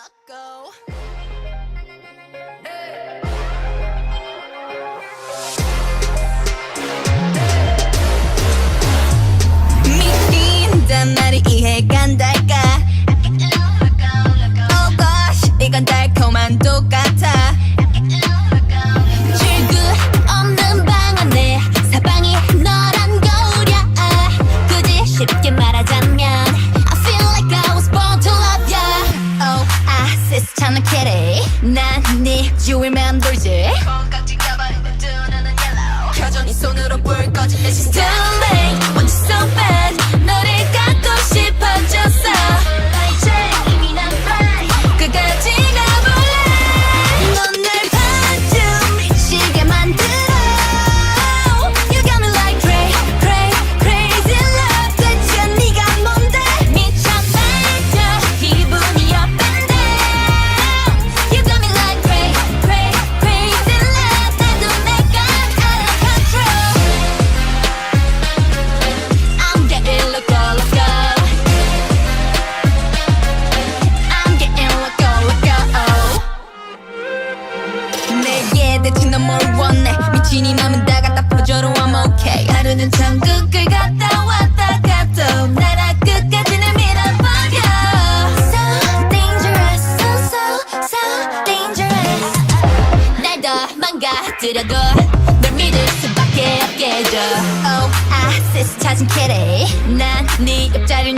LOCO. 미친단 말이 이해가 안 될까? Oh gosh, 이건 달콤한 똑같아. 출구 없는 방 안에 사방이 너란 거울이야. 굳이 쉽게 말하자면 I feel like I was born to love ya. Oh, 시스찮은 kitty. 난 네 주위만 돌지. 콩깍지 가발인 내 두 눈은 yellow. 켜져 네 손으로 불 꺼진 내 시스템. Too late, want you so bad. 너를 갖고 싶어졌어. 이제 이미 난 fly. 끝까지 가볼래. 넌 날 반쯤 미치게 만들어. You got me like crazy love. 대체 네가 뭔데? 미쳐 날려 기분이 up and down. You got me like crazy love. 나도 내가 out of control. I'm getting loco. I'm getting loco. 내게 대체 넌 뭘 원해? 미친 이 맘은 다 갖다 퍼줘도 I'm okay. 하루는 천국을 갔다 왔다 가도 나라 끝까지 날 밀어버려. So dangerous, so dangerous. 날 더 망가뜨려도 널 믿을 수밖에 없게 해줘. Oh, 시스 찾은 kitty. 난 네 옆자리를